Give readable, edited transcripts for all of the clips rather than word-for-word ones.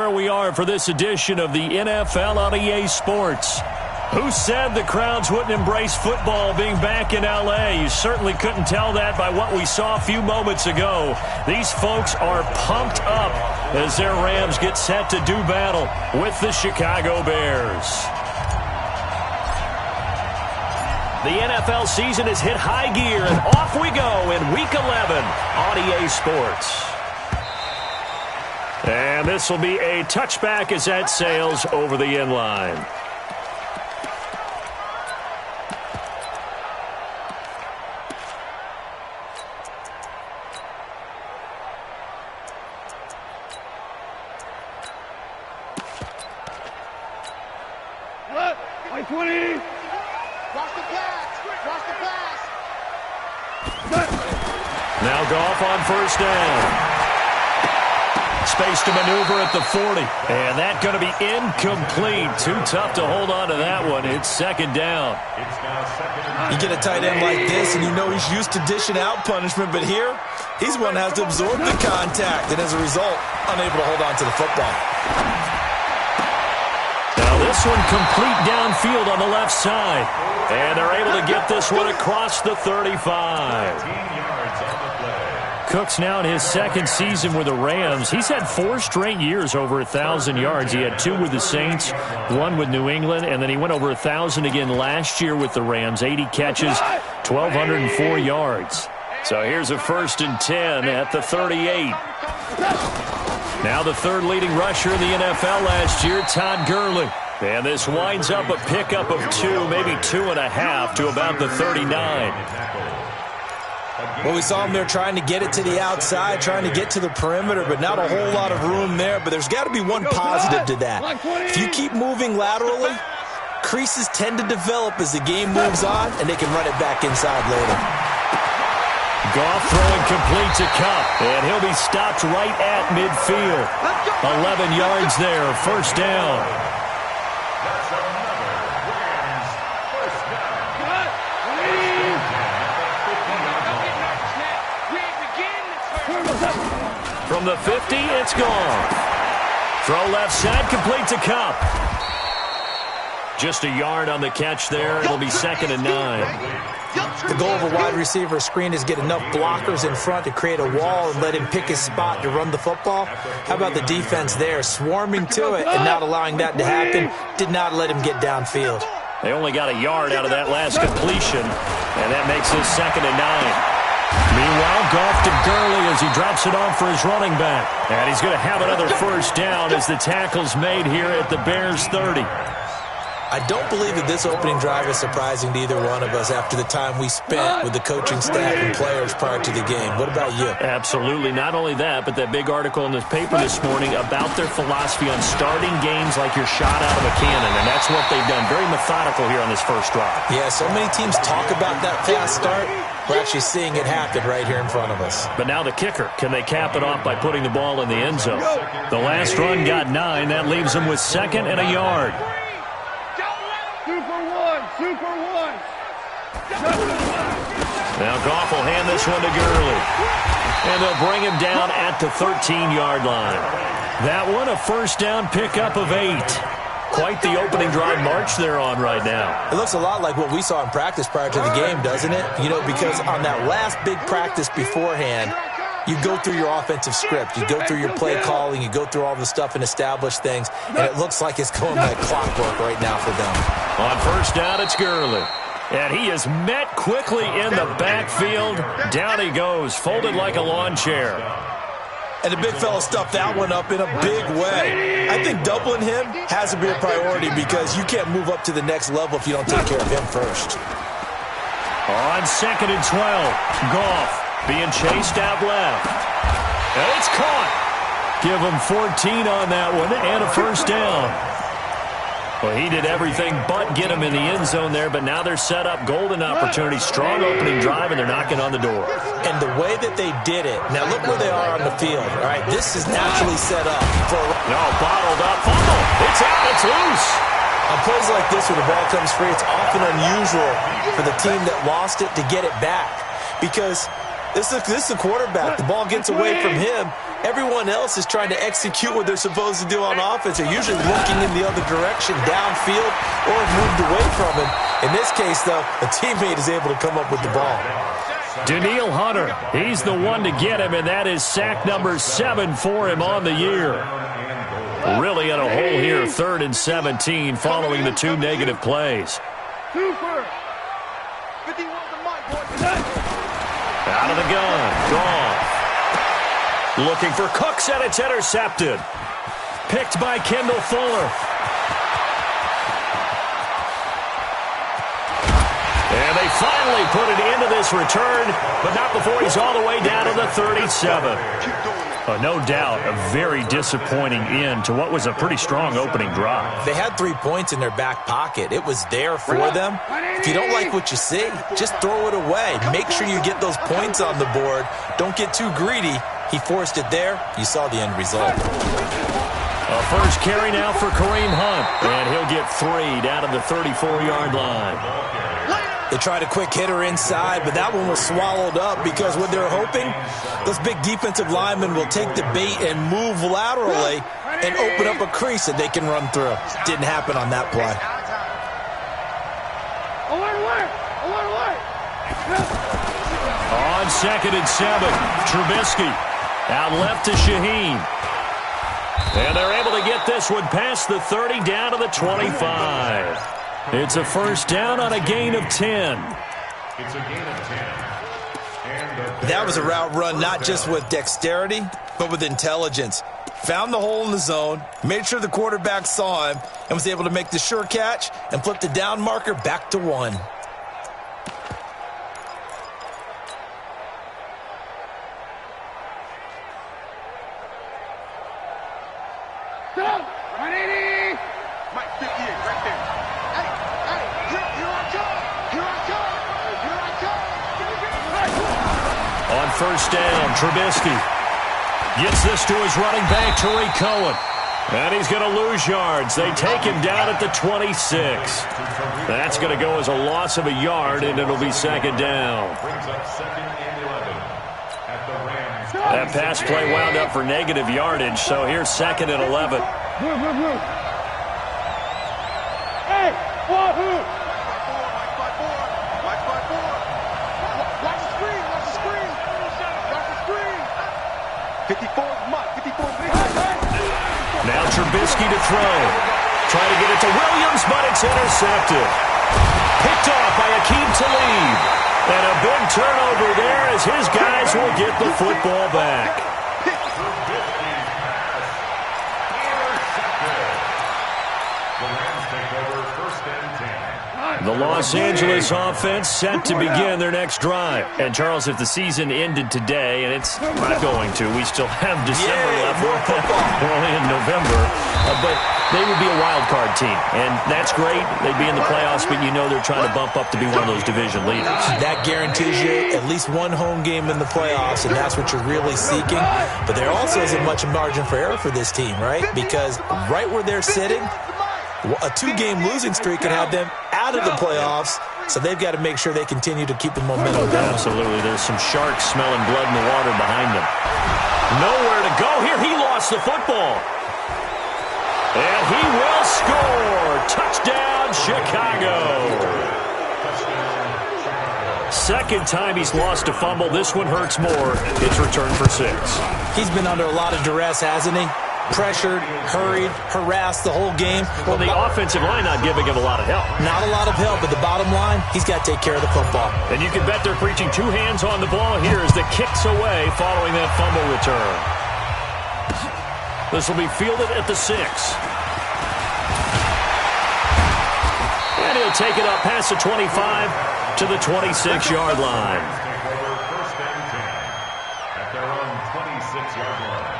where we are for this edition of the NFL on EA Sports. Who said the crowds wouldn't embrace football being back in L.A.? You certainly couldn't tell that by what we saw a few moments ago. These folks are pumped up as their Rams get set to do battle with the Chicago Bears. The NFL season has hit high gear, and off we go in Week 11 on EA Sports. And this will be a touchback as that sails over the end line. Now Goff on first down. Space to maneuver at the 40. And that's going to be incomplete. Too tough to hold on to that one. It's second down. You get a tight end like this, and you know he's used to dishing out punishment, but here, he's one that has to absorb the contact, and as a result, unable to hold on to the football. Now this one complete downfield on the left side. And they're able to get this one across the 35. Cook's now in his second season with the Rams. He's had 4 straight years over 1,000 yards. He had 2 with the Saints, 1 with New England, and then he went over 1,000 again last year with the Rams. 80 catches, 1,204 yards. So here's a 1st and 10 at the 38. Now the third leading rusher in the NFL last year, Todd Gurley. And this winds up a pickup of 2, maybe 2.5 to about the 39. Well, we saw him there trying to get it to the outside, trying to get to the perimeter, but not a whole lot of room there. But there's got to be one positive to that. If you keep moving laterally, creases tend to develop as the game moves on, and they can run it back inside later. Goff throwing complete to Kupp, and he'll be stopped right at midfield. 11 yards there, first down. From the 50, it's gone. Throw left side, complete to Kupp. Just a yard on the catch there. It'll be 2nd and 9. The goal of a wide receiver screen is get enough blockers in front to create a wall and let him pick his spot to run the football. How about the defense there, swarming to it and not allowing that to happen? Did not let him get downfield. They only got a yard out of that last completion, and that makes this 2nd and 9. Meanwhile, Goff to Gurley as he drops it off for his running back. And he's going to have another first down as the tackle's made here at the Bears' 30. I don't believe that this opening drive is surprising to either one of us after the time we spent with the coaching staff and players prior to the game. What about you? Absolutely. Not only that, but that big article in the paper this morning about their philosophy on starting games like you're shot out of a cannon, and that's what they've done. Very methodical here on this first drive. Yeah, so many teams talk about that fast start. We're actually seeing it happen right here in front of us. But now the kicker. Can they cap it off by putting the ball in the end zone? The last run got 9. That leaves them with 2nd and a yard. Super one. Now Goff will hand this one to Gurley. And they'll bring him down at the 13-yard line. That one a first down pickup of 8. Quite the opening drive march they're on right now. It looks a lot like what we saw in practice prior to the game, doesn't it? You know, because on that last big practice beforehand, you go through your offensive script. You go through your play calling. You go through all the stuff and establish things. And it looks like it's going like clockwork right now for them. On first down, it's Gurley. And he is met quickly in the backfield. Down he goes, folded like a lawn chair. And the big fella stuffed that one up in a big way. I think doubling him has to be a priority because you can't move up to the next level if you don't take care of him first. On 2nd and 12, Goff being chased out left. And it's caught. Give him 14 on that one and a first down. Well, he did everything but get him in the end zone there, but now they're set up golden opportunity, strong opening drive, and they're knocking on the door. And the way that they did it, now look where they are on the field, all right? This is naturally set up for bottled up fumble. It's out, it's loose. On plays like this where the ball comes free, it's often unusual for the team that lost it to get it back because This is a quarterback. The ball gets away from him. Everyone else is trying to execute what they're supposed to do on offense. They're usually looking in the other direction, downfield, or moved away from him. In this case, though, a teammate is able to come up with the ball. Danielle Hunter, he's the one to get him, and that is sack number 7 for him on the year. Really in a hole here, 3rd and 17, following the 2 negative plays. Out of the gun, Goff. Looking for Cooks, and it's intercepted. Picked by Kendall Fuller. And they finally put it into this return, but not before he's all the way down to the 37. No doubt a very disappointing end to what was a pretty strong opening drive. They had 3 points in their back pocket. It was there for them. If you don't like what you see, just throw it away. Make sure you get those points on the board. Don't get too greedy. He forced it there. You saw the end result. A first carry now for Kareem Hunt, and he'll get 3 down to the 34-yard line. They tried a quick hitter inside, but that one was swallowed up because what they're hoping, those big defensive linemen will take the bait and move laterally and open up a crease that they can run through. Didn't happen on that play. On 2nd and 7, Trubisky out left to Shaheen. And they're able to get this one past the 30 down to the 25. It's a first down on a gain of 10. It's a gain of 10. That was a route run not just with dexterity, but with intelligence. Found the hole in the zone, made sure the quarterback saw him, and was able to make the sure catch and flip the down marker back to 1. First down, Trubisky gets this to his running back, Tariq Cohen. And he's going to lose yards. They take him down at the 26. That's going to go as a loss of a yard, and it'll be 2nd down. That pass play wound up for negative yardage, so here's 2nd and 11. Hey, what? 54, now Trubisky to throw. Trying to get it to Williams, but it's intercepted. Picked off by Akeem Talib. And a big turnover there as his guys will get the football back. The Los Angeles offense set to begin their next drive. And, Charles, if the season ended today, and it's not going to, we still have December left. We're only in November. But they would be a wild card team. And that's great. They'd be in the playoffs, but you know they're trying to bump up to be one of those division leaders. That guarantees you at least one home game in the playoffs, and that's what you're really seeking. But there also isn't much margin for error for this team, right? Because right where they're sitting, a 2-game losing streak can have them out of the playoffs, so they've got to make sure they continue to keep the momentum going. Absolutely. There's some sharks smelling blood in the water behind them. Nowhere to go here. He lost the football. And he will score. Touchdown, Chicago. Second time he's lost a fumble. This one hurts more. It's returned for 6. He's been under a lot of duress, hasn't he? Pressured, hurried, harassed the whole game. Well, the offensive line not giving him a lot of help. Not a lot of help, but the bottom line, he's got to take care of the football. And you can bet they're preaching 2 hands on the ball here as the kick's away following that fumble return. This will be fielded at the 6. And he'll take it up past the 25 to the 26-yard line. First and 10 at their own 26-yard line.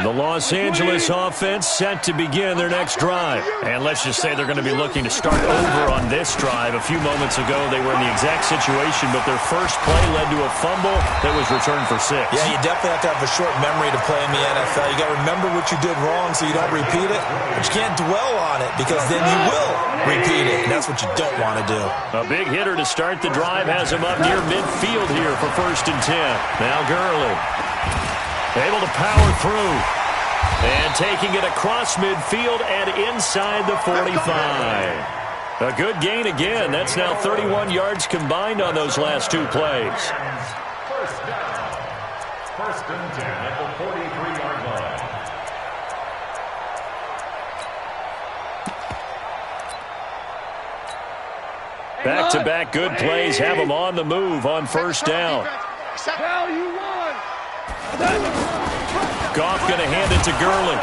The Los Angeles offense set to begin their next drive. And let's just say they're going to be looking to start over on this drive. A few moments ago, they were in the exact situation, but their first play led to a fumble that was returned for 6. Yeah, you definitely have to have a short memory to play in the NFL. You got to remember what you did wrong so you don't repeat it, but you can't dwell on it because then you will repeat it, and that's what you don't want to do. A big hitter to start the drive has him up near midfield here for 1st and 10. Now Gurley. Able to power through. And taking it across midfield and inside the 45. A good gain again. That's now 31 yards combined on those last 2 plays. First down. 1st and 10 at the 43-yard line. Back-to-back good plays have them on the move on 1st down. Goff going to hand it to Gurley.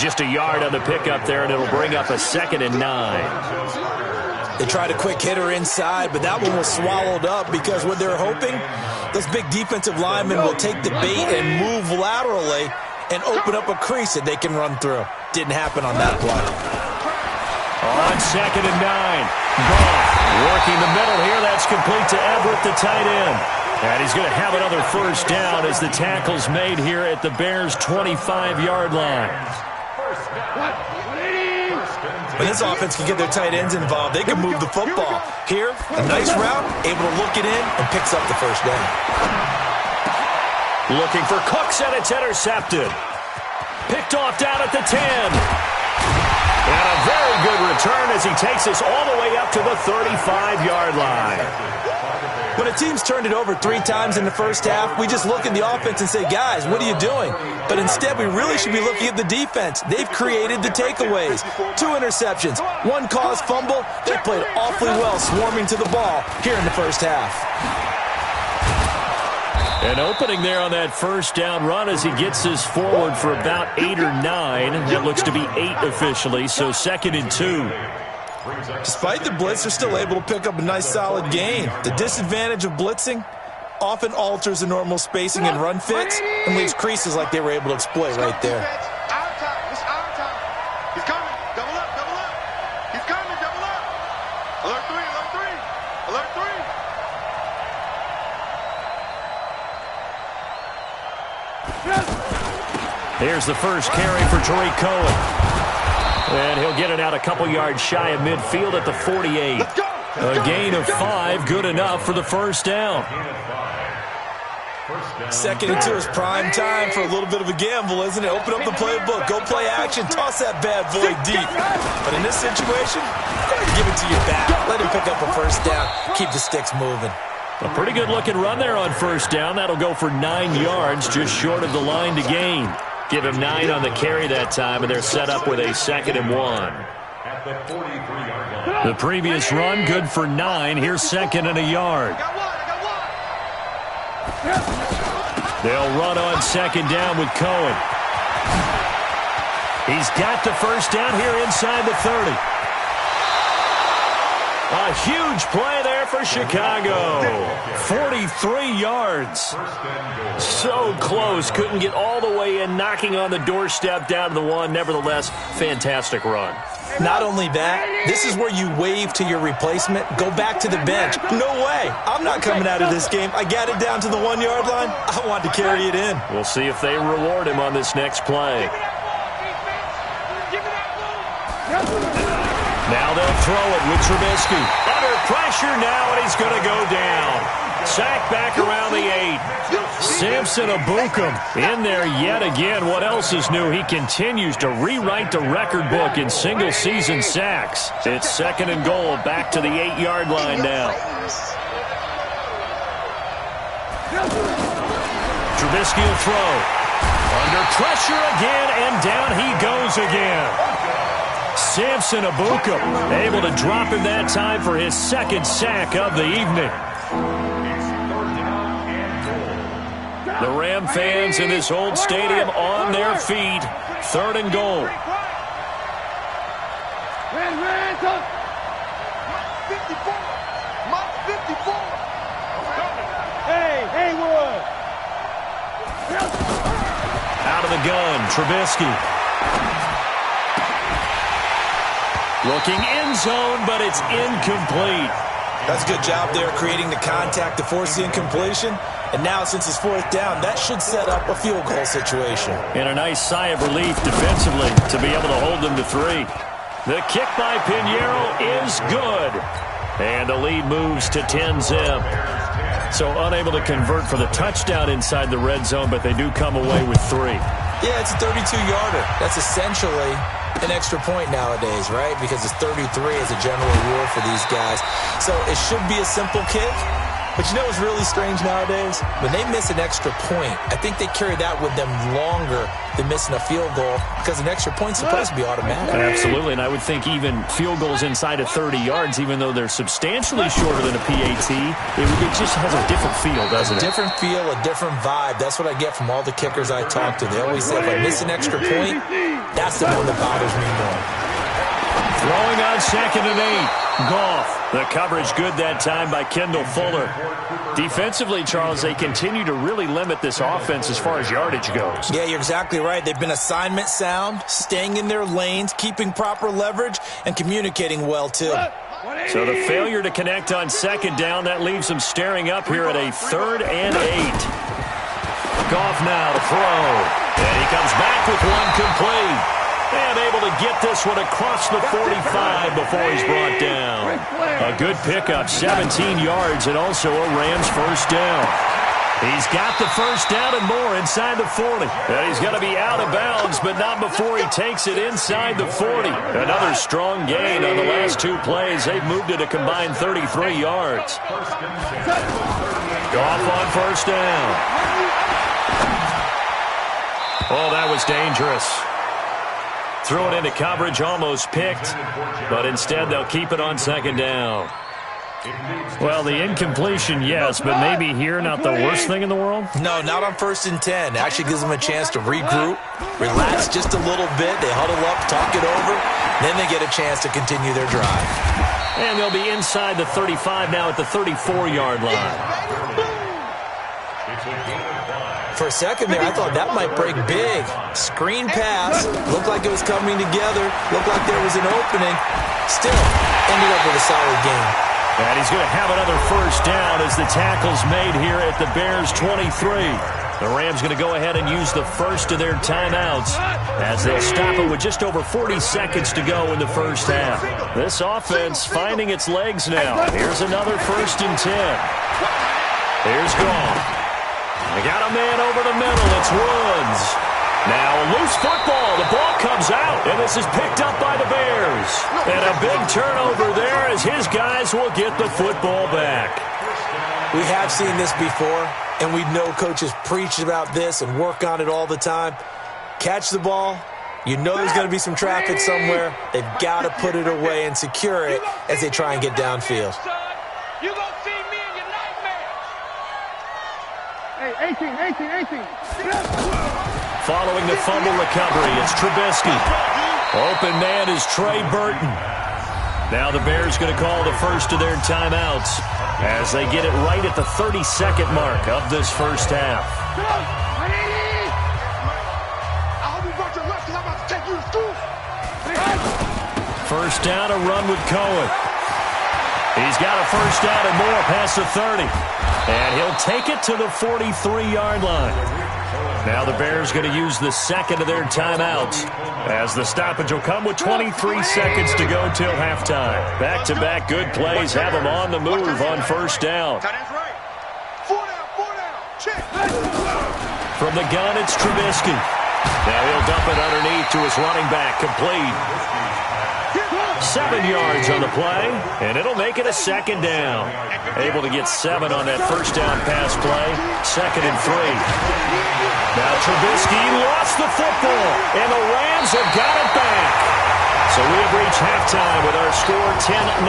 Just a yard on the pickup there, and it'll bring up a 2nd and 9. They tried a quick hitter inside, but that one was swallowed up because what they're hoping, those big defensive linemen will take the bait and move laterally and open up a crease that they can run through. Didn't happen on that play. On 2nd and 9. Goff working the middle here. That's complete to Everett, the tight end. And he's going to have another 1st down as the tackle's made here at the Bears' 25-yard line. When this offense can get their tight ends involved, they can move the football. Here, a nice route, able to look it in, and picks up the 1st down. Looking for Cooks, and it's intercepted. Picked off down at the 10. And a very good return as he takes us all the way up to the 35-yard line. When a team's turned it over 3 times in the 1st half, we just look at the offense and say, guys, what are you doing? But instead, we really should be looking at the defense. They've created the takeaways. 2 interceptions, 1 caused fumble. They played awfully well swarming to the ball here in the 1st half. An opening there on that 1st down run as he gets this forward for about 8 or 9. It looks to be 8 officially, so 2nd and 2. Despite the blitz, they're still able to pick up a nice solid gain. The disadvantage of blitzing often alters the normal spacing and run fits and leaves creases like they were able to exploit right there. Our time. It's our time. He's coming. Double up. Double up. He's coming. Double up. Alert 3. Alert 3. Alert 3. Here's the first carry for Tariq Cohen. And he'll get it out a couple yards shy of midfield at the 48. A gain of 5, good enough for the 1st down. 2nd and 2 is prime time for a little bit of a gamble, isn't it? Open up the playbook, go play action, toss that bad boy deep. But in this situation, give it to your back. Let him pick up a 1st down. Keep the sticks moving. A pretty good-looking run there on 1st down. That'll go for 9 yards, just short of the line to gain. Give him 9 on the carry that time, and they're set up with a 2nd and 1. The previous run, good for 9. Here's 2nd and a yard. They'll run on 2nd down with Cohen. He's got the 1st down here inside the 30. A huge play there for Chicago. 43 yards. So close. Couldn't get all the way in, knocking on the doorstep down to the 1. Nevertheless, fantastic run. Not only that, this is where you wave to your replacement, go back to the bench. No way. I'm not coming out of this game. I got it down to the 1-yard line. I want to carry it in. We'll see if they reward him on this next play. Now they'll throw it with Trubisky. Under pressure now, and he's going to go down. Sacked back around the 8. Samson Ebukam in there yet again. What else is new? He continues to rewrite the record book in single-season sacks. It's 2nd and goal, back to the 8-yard line now. Trubisky will throw. Under pressure again, and down he goes again. Samson Ebukam able to drop him that time for his 2nd sack of the evening. The Ram fans in this old stadium on their feet. 3rd and goal. Hey, Haywood. the gun, Trubisky. Looking end zone, but it's incomplete. That's a good job there creating the contact to force the incompletion. And now, since it's fourth down, that should set up a field goal situation. And a nice sigh of relief defensively to be able to hold them to 3. The kick by Pinheiro is good. And the lead moves to 10-zip. So unable to convert for the touchdown inside the red zone, but they do come away with 3. Yeah, it's a 32-yarder. That's essentially an extra point nowadays, right? Because it's 33 as a general rule for these guys. So it should be a simple kick. But you know what's really strange nowadays? When they miss an extra point, I think they carry that with them longer than missing a field goal because an extra point's supposed to be automatic. Absolutely, and I would think even field goals inside of 30 yards, even though they're substantially shorter than a PAT, it just has a different feel, doesn't it? A different feel, a different vibe. That's what I get from all the kickers I talk to. They always say, if I miss an extra point, that's the one that bothers me more. Throwing on 2nd and 8. Goff. The coverage good that time by Kendall Fuller. Defensively, Charles, they continue to really limit this offense as far as yardage goes. Yeah, you're exactly right. They've been assignment sound, staying in their lanes, keeping proper leverage, and communicating well, too. So the failure to connect on 2nd down, that leaves them staring up here at a 3rd and 8. Goff now to throw. And he comes back with one complete. And able to get this one across the 45 before he's brought down. A good pickup, 17 yards, and also a Rams first down. He's got the first down and more inside the 40. And he's going to be out of bounds, but not before he takes it inside the 40. Another strong gain on the last 2 plays. They've moved it a combined 33 yards. Goff on first down. Oh, that was dangerous. Threw it into coverage, almost picked, but instead they'll keep it on 2nd down. Well, the incompletion, yes, but maybe here not the worst thing in the world? No, not on 1st and 10. It actually gives them a chance to regroup, relax just a little bit. They huddle up, talk it over, then they get a chance to continue their drive. And they'll be inside the 35 now at the 34-yard line. For a second there, I thought that might break big. Screen pass. Looked like it was coming together. Looked like there was an opening. Still, ended up with a solid game. And he's going to have another first down as the tackle's made here at the Bears' 23. The Rams going to go ahead and use the first of their timeouts as they'll stop it with just over 40 seconds to go in the first half. This offense finding its legs now. Here's another 1st and 10. Here's Goff. They got a man over the middle. It's Woods. Now a loose football. The ball comes out, and this is picked up by the Bears. And a big turnover there as his guys will get the football back. We have seen this before, and we know coaches preach about this and work on it all the time. Catch the ball. You know there's going to be some traffic somewhere. They've got to put it away and secure it as they try and get downfield. You gonna see me in your nightmares. Hey, 18. Following the fumble recovery, it's Trubisky. Open man is Trey Burton. Now the Bears going to call the first of their timeouts as they get it right at the 30-second mark of this first half. First down, a run with Cohen. He's got a first down and more past the 30. And he'll take it to the 43-yard line. Now the Bears going to use the second of their timeouts as the stoppage will come with 23 seconds to go till halftime. Back-to-back good plays have them on the move on first down. From the gun, it's Trubisky. Now he'll dump it underneath to his running back, complete. 7 yards on the play, and it'll make it a second down. Able to get 7 on that first down pass play. 2nd and 3. Now Trubisky lost the football, and the Rams have got it back. So we have reached halftime with our score 10-0.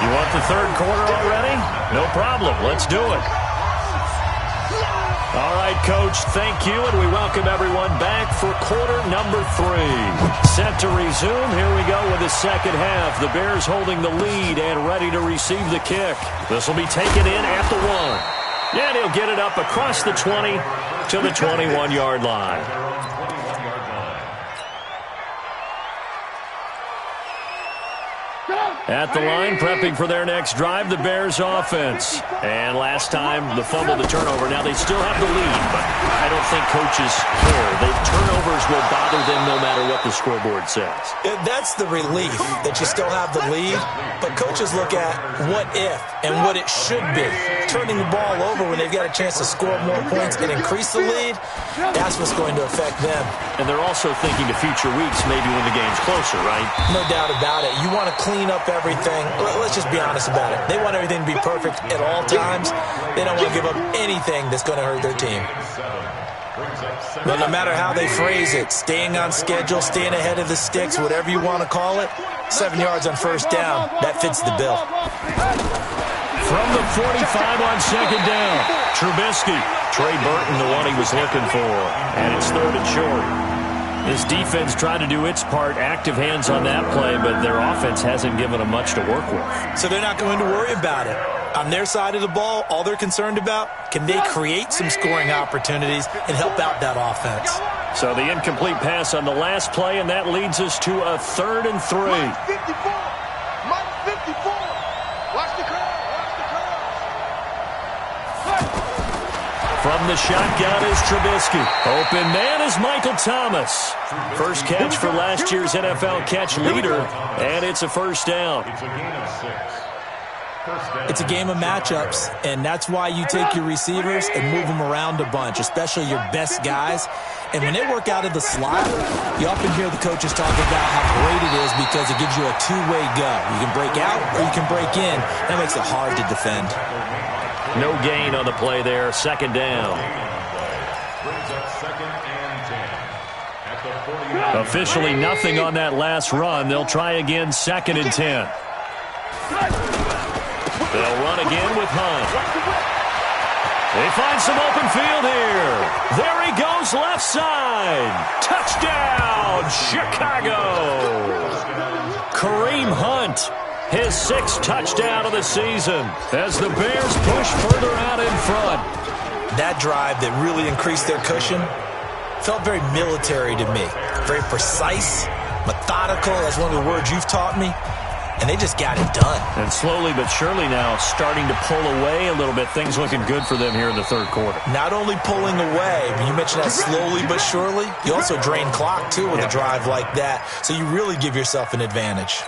You want the third quarter already? No problem. Let's do it. All right, Coach, thank you, and we welcome everyone back for quarter number 3. Set to resume. Here we go with the second half. The Bears holding the lead and ready to receive the kick. This will be taken in at the 1. And he'll get it up across the 20 to the 21-yard line. At the line, prepping for their next drive, the Bears offense. And last time, the fumble, the turnover. Now, they still have the lead, but I don't think coaches care. The turnovers will bother them no matter what the scoreboard says. That's the relief, that you still have the lead. But coaches look at what if and what it should be. Turning the ball over when they've got a chance to score more points and increase the lead, that's what's going to affect them. And they're also thinking to future weeks, maybe when the game's closer, right? No doubt about it. You want to clean up everything. Let's just be honest about it. They want everything to be perfect at all times. They don't want to give up anything that's going to hurt their team. But no matter how they phrase it, staying on schedule, staying ahead of the sticks, whatever you want to call it, 7 yards on first down, that fits the bill. From the 45 on second down, Trubisky. Trey Burton, the one he was looking for. And it's third and short. This defense tried to do its part, active hands on that play, but their offense hasn't given them much to work with. So they're not going to worry about it. On their side of the ball, all they're concerned about, can they create some scoring opportunities and help out that offense? So the incomplete pass on the last play, and that leads us to a 3rd and 3. Mike 54. Mike 54. Watch the crowd. Watch the crowd. From the shotgun is Trubisky. Open man is Michael Thomas. First catch for last year's NFL catch leader, and it's a first down. It's a gain of 6. It's a game of matchups, and that's why you take your receivers and move them around a bunch, especially your best guys. And when they work out of the slot, you often hear the coaches talk about how great it is because it gives you a two-way go. You can break out or you can break in. That makes it hard to defend. No gain on the play there. Second down. Brings up 2nd and 10. At the 40. Officially nothing on that last run. They'll try again, 2nd and 10. They'll run again with Hunt. They find some open field here. There he goes, left side. Touchdown, Chicago. Kareem Hunt, his 6th touchdown of the season as the Bears push further out in front. That drive that really increased their cushion felt very military to me. Very precise, methodical. That's one of the words you've taught me. And they just got it done. And slowly but surely now starting to pull away a little bit. Things looking good for them here in the 3rd quarter. Not only pulling away, but you mentioned that slowly but surely. You also drain clock, too, with a drive like that. So you really give yourself an advantage.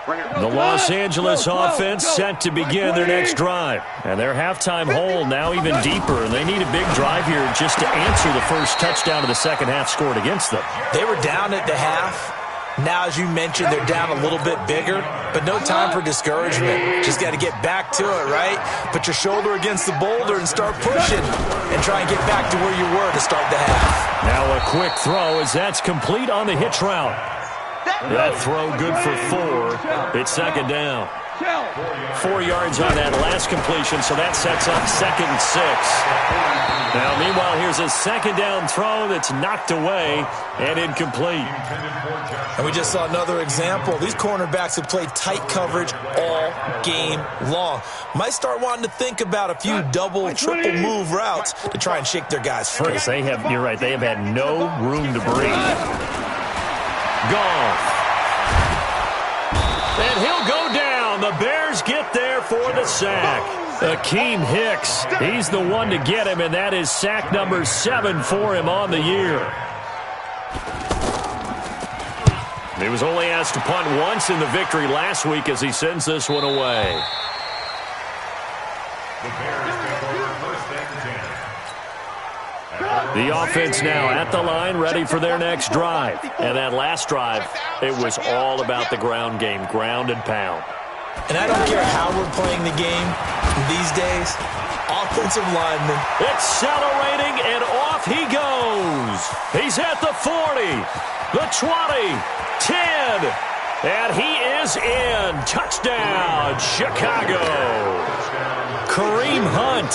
The Los Angeles offense set to begin their next drive. And their halftime hole now even deeper. And they need a big drive here just to answer the first touchdown of the second half scored against them. They were down at the half. Now, as you mentioned, they're down a little bit bigger, but no time for discouragement. Just got to get back to it, right? Put your shoulder against the boulder and start pushing and try and get back to where you were to start the half. Now a quick throw as that's complete on the hitch route. That throw good for 4. It's second down. 4 yards on that last completion, so that sets up 2nd and 6. Now, meanwhile, here's a second down throw that's knocked away and incomplete. And we just saw another example. These cornerbacks have played tight coverage all game long. Might start wanting to think about a few double, triple move routes to try and shake their guys free. You're right, they have had no room to breathe. Goff. And he'll go down. The Bears get there for the sack. Akeem Hicks, he's the one to get him, and that is sack number 7 for him on the year. He was only asked to punt once in the victory last week as he sends this one away. The Bears take over 1st and 10. The offense now at the line, ready for their next drive. And that last drive, it was all about the ground game, ground and pound. And I don't care how we're playing the game these days, offensive linemen. Accelerating, and off he goes. He's at the 40, the 20, 10, and he is in. Touchdown, Chicago. Kareem Hunt,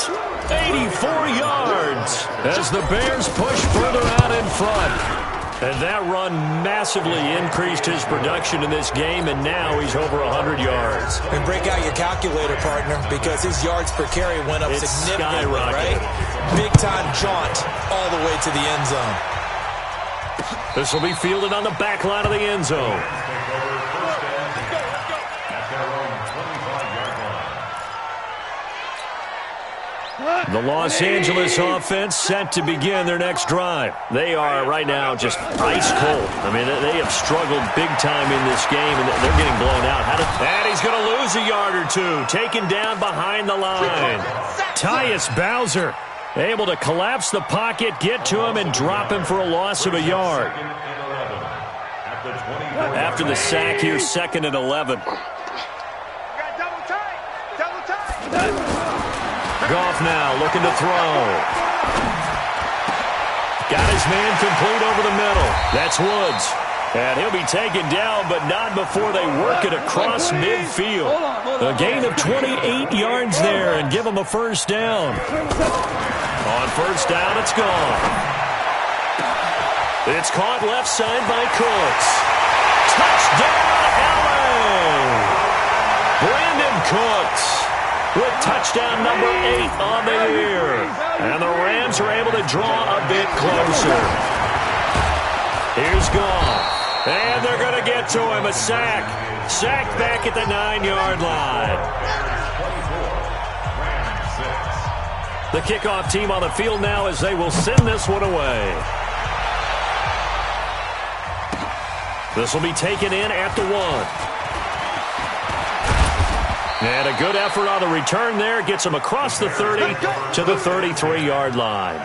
84 yards as the Bears push further out in front. And that run massively increased his production in this game, and now he's over 100 yards. And break out your calculator, partner, because his yards per carry went up significantly, right? Big-time jaunt all the way to the end zone. This will be fielded on the back line of the end zone. The Los Angeles offense set to begin their next drive. They are right now just ice cold. I mean, they have struggled big time in this game, and they're getting blown out. And he's going to lose a yard or two, taken down behind the line. Tyus Bowser able to collapse the pocket, get to him, and drop him for a loss of a yard. After the sack here, 2nd and 11. Goff now looking to throw. Got his man complete over the middle. That's Woods. And he'll be taken down, but not before they work it across midfield. A gain of 28 yards there and give him a first down. On first down, it's gone. It's caught left side by Cooks. Touchdown, LA! Brandon Cooks with touchdown number 8 on the year. And the Rams are able to draw a bit closer. Here's Goff. And they're going to get to him. A sack. Sacked back at the 9-yard line. The kickoff team on the field now as they will send this one away. This will be taken in at the 1. And a good effort on the return there. Gets him across the 30 to the 33-yard line.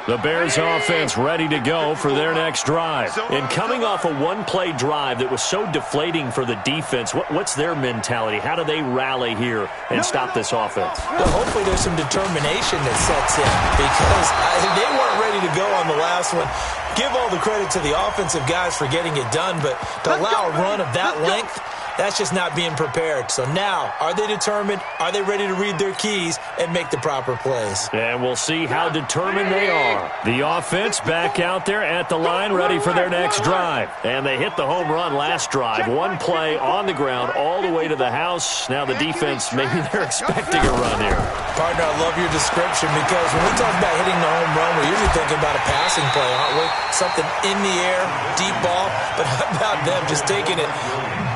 The Bears offense ready to go for their next drive. And coming off a one-play drive that was so deflating for the defense, what's their mentality? How do they rally here and stop this offense? Well, hopefully there's some determination that sets in because they weren't ready to go on the last one. Give all the credit to the offensive guys for getting it done, but to allow a run of that length, that's just not being prepared. So now, are they determined? Are they ready to read their keys and make the proper plays? And we'll see how determined they are. The offense back out there at the line, ready for their next drive. And they hit the home run last drive. One play on the ground all the way to the house. Now the defense, maybe they're expecting a run here. Partner, I love your description because when we talk about hitting the home run, we're usually thinking about a passing play, aren't we? Something in the air, deep ball. But how about them just taking it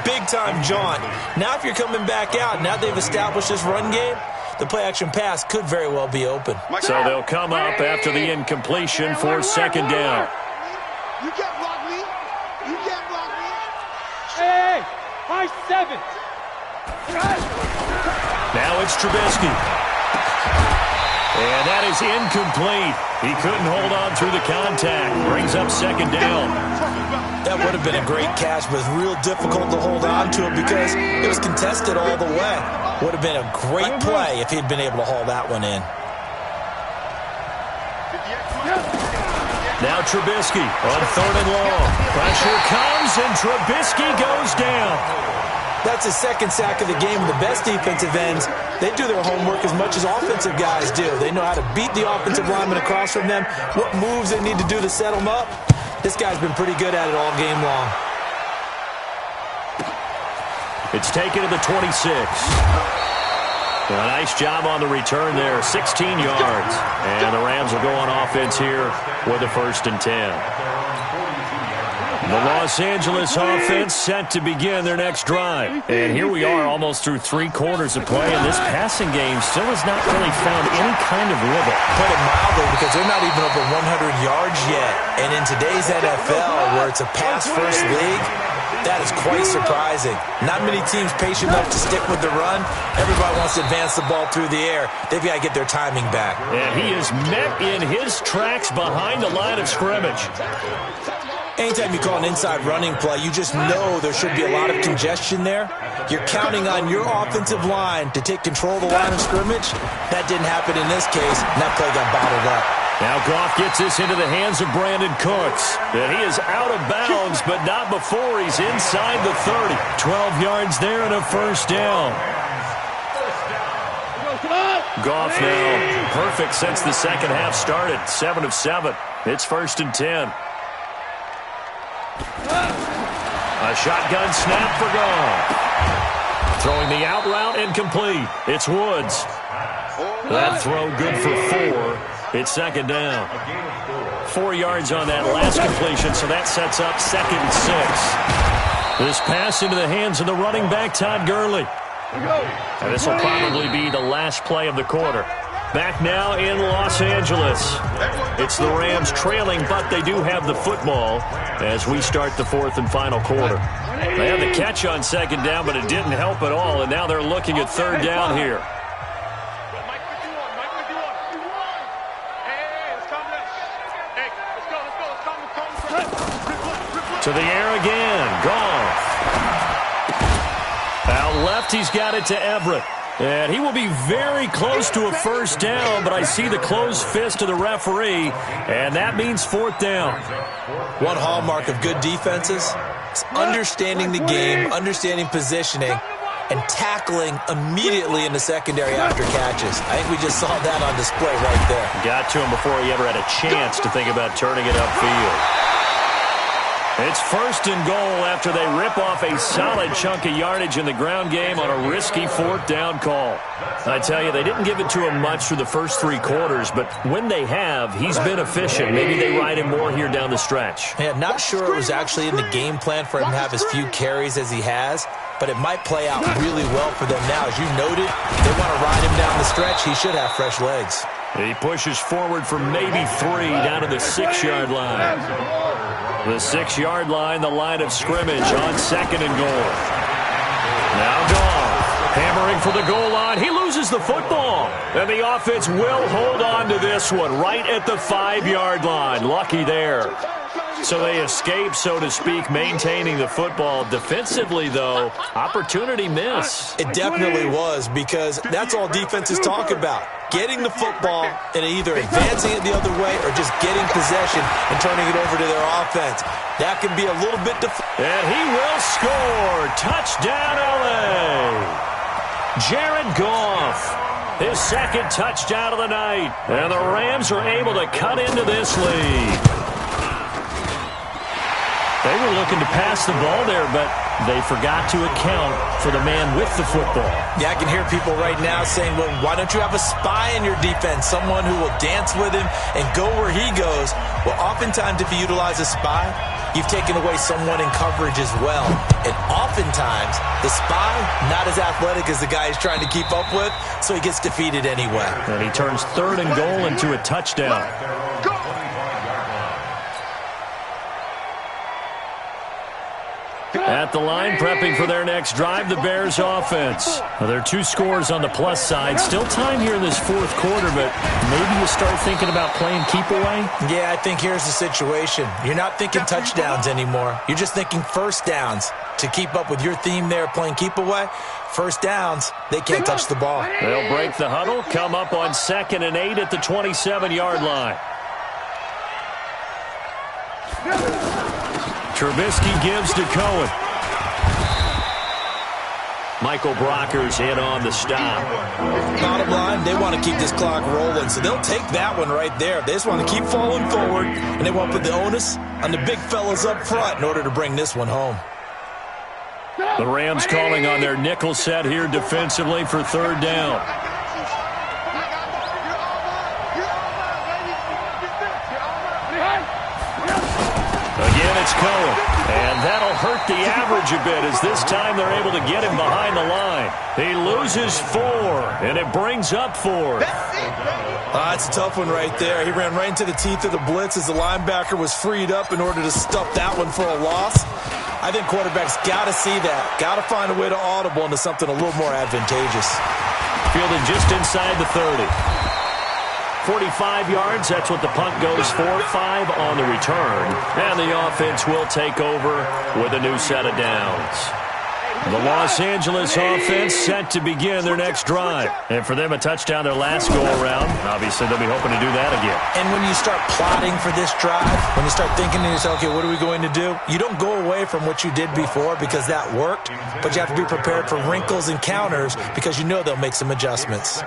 big-time jaunt? Now if you're coming back out, now they've established this run game, the play-action pass could very well be open. So they'll come up after the incompletion for 2nd down. You can't block me. You can't block me. Hey, high 7. Now it's Trubisky. And that is incomplete. He couldn't hold on through the contact. Brings up 2nd down. That would have been a great catch, but it's real difficult to hold on to it because it was contested all the way. Would have been a great play if he'd been able to haul that one in. Now Trubisky on 3rd and long. Pressure comes, and Trubisky goes down. That's his 2nd sack of the game. The best defensive ends, they do their homework as much as offensive guys do. They know how to beat the offensive lineman across from them, what moves they need to do to set them up. This guy's been pretty good at it all game long. It's taken to the 26. A nice job on the return there, 16 yards. And the Rams will go on offense here with a 1st and 10. The Los Angeles offense set to begin their next drive. And here we are almost through 3 quarters of play, and this passing game still has not really found any kind of rhythm. Put it mildly, because they're not even over 100 yards yet. And in today's NFL, where it's a pass-first league, that is quite surprising. Not many teams patient enough to stick with the run. Everybody wants to advance the ball through the air. They've got to get their timing back. And he is met in his tracks behind the line of scrimmage. Anytime you call an inside running play, you just know there should be a lot of congestion there. You're counting on your offensive line to take control of the line of scrimmage. That didn't happen in this case, and that play got bottled up. Now Goff gets this into the hands of Brandon Cooks. And he is out of bounds, but not before he's inside the 30. 12 yards there and a 1st down. Goff now perfect since the 2nd half started. 7 of 7. It's 1st and 10. A shotgun snap for Goff. Throwing the out route incomplete. It's Woods. That throw good for 4. It's 2nd down. 4 yards on that last completion, so that sets up 2nd and 6. This pass into the hands of the running back, Todd Gurley. And this will probably be the last play of the quarter. Back now in Los Angeles. It's the Rams trailing, but they do have the football as we start the fourth and final quarter. They had the catch on second down, but it didn't help at all, and now they're looking at third down here. To the air again. Goff. Out left, he's got it to Everett. And he will be very close to a first down, but I see the closed fist of the referee, and that means fourth down. One hallmark of good defenses is understanding the game, understanding positioning, and tackling immediately in the secondary after catches. I think we just saw that on display right there. Got to him before he ever had a chance to think about turning it upfield. It's first and goal after they rip off a solid chunk of yardage in the ground game on a risky fourth down call. I tell you, they didn't give it to him much for the first three quarters, but when they have, he's been efficient. Maybe they ride him more here down the stretch. Yeah, not sure it was actually in the game plan for him to have as few carries as he has, but it might play out really well for them now. As you noted, they want to ride him down the stretch. He should have fresh legs. He pushes forward for maybe 3 down to the 6-yard line. The 6-yard line, the line of scrimmage on second and goal. Now Goff, hammering for the goal line. He loses the football. And the offense will hold on to this one right at the 5-yard line. Lucky there. So they escape, so to speak, maintaining the football. Defensively, though, opportunity miss. It definitely was, because that's all defenses talk about. Getting the football and either advancing it the other way or just getting possession and turning it over to their offense. That can be a little bit and he will score. Touchdown, L.A. Jared Goff, his second touchdown of the night. And the Rams are able to cut into this lead. They were looking to pass the ball there, but they forgot to account for the man with the football. Yeah, I can hear people right now saying, well, why don't you have a spy in your defense, someone who will dance with him and go where he goes? Well, oftentimes if you utilize a spy, you've taken away someone in coverage as well. And oftentimes, the spy, not as athletic as the guy he's trying to keep up with, so he gets defeated anyway. And he turns third and goal into a touchdown. At the line, prepping for their next drive, the Bears offense. Well, there are 2 scores on the plus side. Still time here in this fourth quarter, but maybe you start thinking about playing keep away? Yeah, I think here's the situation. You're not thinking touchdowns anymore. You're just thinking first downs. To keep up with your theme there, playing keep away, first downs, they can't touch the ball. They'll break the huddle, come up on 2nd and 8 at the 27-yard line. Trubisky gives to Cohen. Michael Brockers in on the stop. Bottom line, they want to keep this clock rolling, so they'll take that one right there. They just want to keep falling forward, and they want to put the onus on the big fellas up front in order to bring this one home. The Rams calling on their nickel set here defensively for third down. Again, it's Cohen. And that'll hurt the average a bit as this time they're able to get him behind the line. He loses 4, and it brings up 4. That's a tough one right there. He ran right into the teeth of the blitz as the linebacker was freed up in order to stuff that one for a loss. I think quarterbacks got to see that. Got to find a way to audible into something a little more advantageous. Fielded just inside the 30. 45 yards, that's what the punt goes for. 5 on the return. And the offense will take over with a new set of downs. The Los Angeles offense set to begin their next drive. And for them, a touchdown their last go-around. Obviously, they'll be hoping to do that again. And when you start plotting for this drive, when you start thinking to yourself, okay, what are we going to do? You don't go away from what you did before because that worked, but you have to be prepared for wrinkles and counters because you know they'll make some adjustments.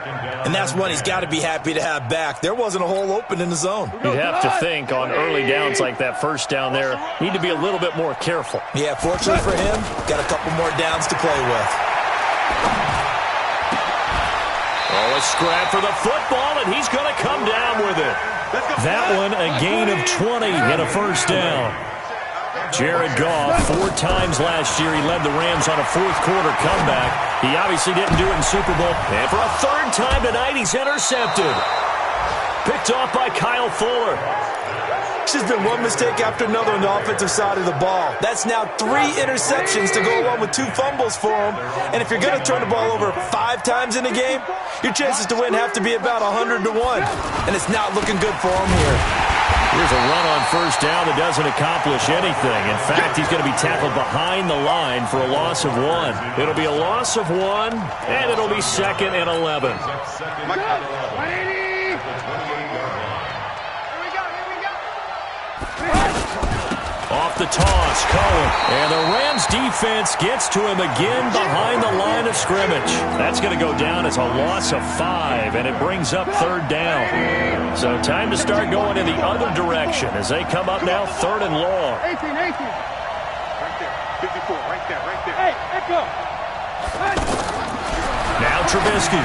And that's one he's got to be happy to have back. There wasn't a hole open in the zone. You'd have to think on early downs like that first down there, need to be a little bit more careful. Yeah, fortunately for him, got a couple more downs to play with. Oh, a scrap for the football, and he's going to come down with it. That one, a gain of 20 and a first down. Jared Goff, 4 times last year he led the Rams on a fourth-quarter comeback. He obviously didn't do it in Super Bowl. And for a third time tonight, he's intercepted. Picked off by Kyle Fuller. It's just been one mistake after another on the offensive side of the ball. That's now 3 interceptions to go along with 2 fumbles for him. And if you're going to turn the ball over 5 times in a game, your chances to win have to be about 100 to 1. And it's not looking good for him here. Here's a run on first down that doesn't accomplish anything. In fact, he's going to be tackled behind the line for a loss of 1. It'll be a loss of 1, and it'll be 2nd and 11. Off the toss, Cohen. And the Rams defense gets to him again behind the line of scrimmage. That's going to go down as a loss of 5, and it brings up 3rd down. So time to start going in the other direction as they come up now 3rd and long. 18. Right there. 54, right there. Hey, echo. Now Trubisky.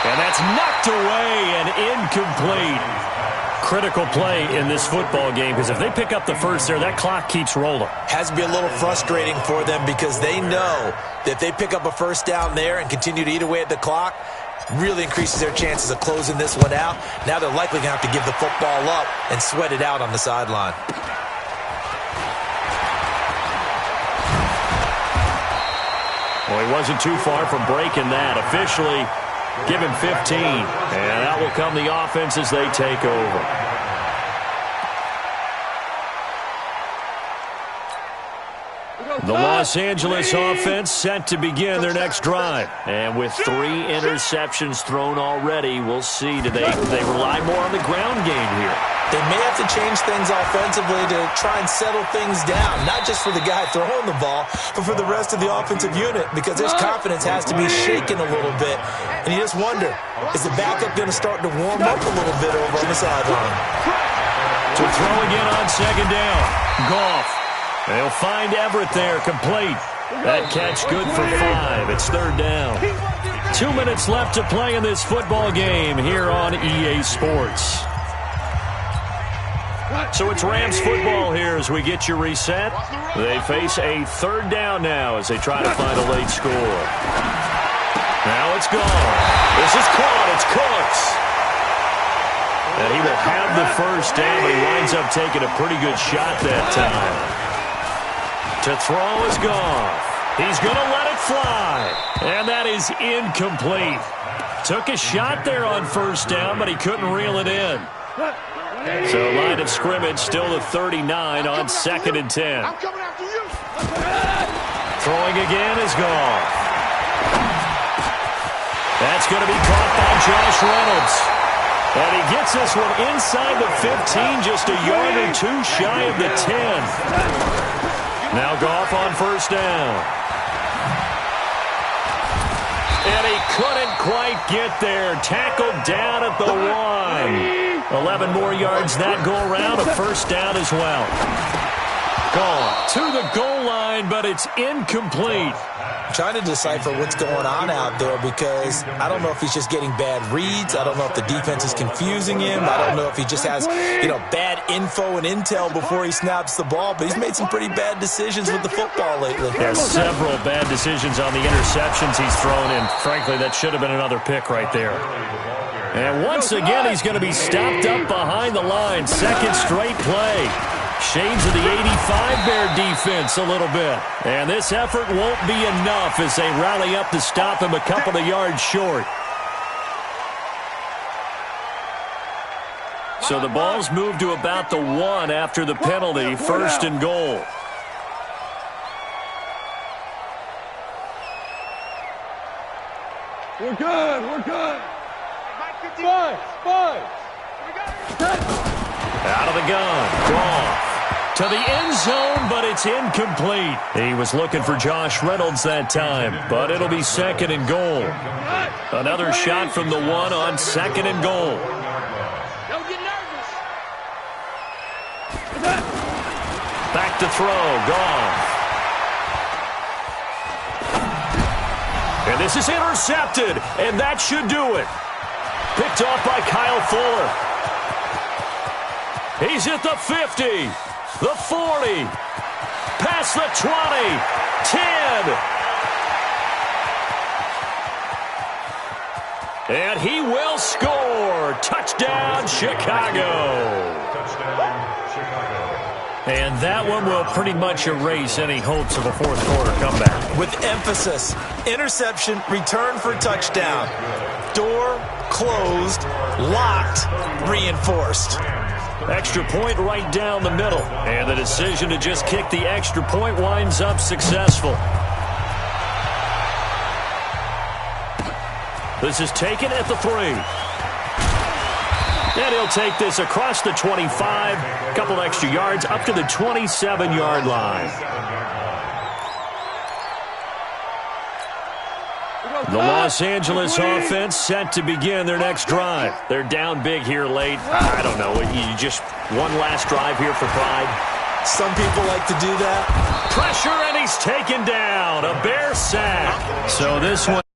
And that's knocked away and incomplete. Critical play in this football game because if they pick up the first there, that clock keeps rolling. Has to be a little frustrating for them because they know that if they pick up a first down there and continue to eat away at the clock, really increases their chances of closing this one out. Now they're likely going to have to give the football up and sweat it out on the sideline. Well, he wasn't too far from breaking that. Officially, give him 15. And out will come the offense as they take over. The Los Angeles offense set to begin their next drive. And with 3 interceptions thrown already, we'll see. Do they rely more on the ground game here? They may have to change things offensively to try and settle things down, not just for the guy throwing the ball, but for the rest of the offensive unit, because his confidence has to be shaken a little bit. And you just wonder, is the backup going to start to warm up a little bit over on the sideline? To throw again on 2nd down. Goff. They'll find Everett there, complete. That catch good for 5. It's 3rd down. 2 minutes left to play in this football game here on EA Sports. So it's Rams football here as we get you reset. They face a 3rd down now as they try to find a late score. Now it's gone. This is caught. It's Cooks. And he will have the first down, but he winds up taking a pretty good shot that time. To throw is gone. He's going to let it fly. And that is incomplete. Took a shot there on first down, but he couldn't reel it in. So line of scrimmage still to 39 on 2nd and 10. Throwing again is gone. That's going to be caught by Josh Reynolds. And he gets this one inside the 15, just a yard or 2 shy of the 10. Now Goff on first down. And he couldn't quite get there. Tackled down at the 1. 11 more yards that go around. A first down as well. Gone to the goal line, but it's incomplete. I'm trying to decipher what's going on out there because I don't know if he's just getting bad reads. I don't know if the defense is confusing him. I don't know if he just has, bad info and intel before he snaps the ball. But he's made some pretty bad decisions with the football lately. There's several bad decisions on the interceptions he's thrown in. Frankly, that should have been another pick right there. And once again, he's going to be stopped up behind the line. 2nd straight play. Shades of the 85 Bear defense a little bit. And this effort won't be enough as they rally up to stop him a couple of yards short. So the ball's moved to about the 1 after the penalty. 1st and goal. We're good. Five. Out of the gun. Goff to the end zone, but it's incomplete. He was looking for Josh Reynolds that time, but it'll be 2nd and goal. Another shot from the 1 on 2nd and goal. Don't get nervous. Back to throw. Goff. And this is intercepted, and that should do it. Picked off by Kyle Fuller. He's at the 50, the 40, past the 20. 10. And he will score. Touchdown, Chicago. And that one will pretty much erase any hopes of a fourth quarter comeback. With emphasis, interception, return for touchdown. Door closed, locked, reinforced. Extra point right down the middle. And the decision to just kick the extra point winds up successful. This is taken at the 3. And he'll take this across the 25. A couple extra yards up to the 27-yard line. The Los Angeles offense set to begin their next drive. They're down big here late. I don't know. You just one last drive here for pride. Some people like to do that. Pressure, and he's taken down. A Bear sack. So this one.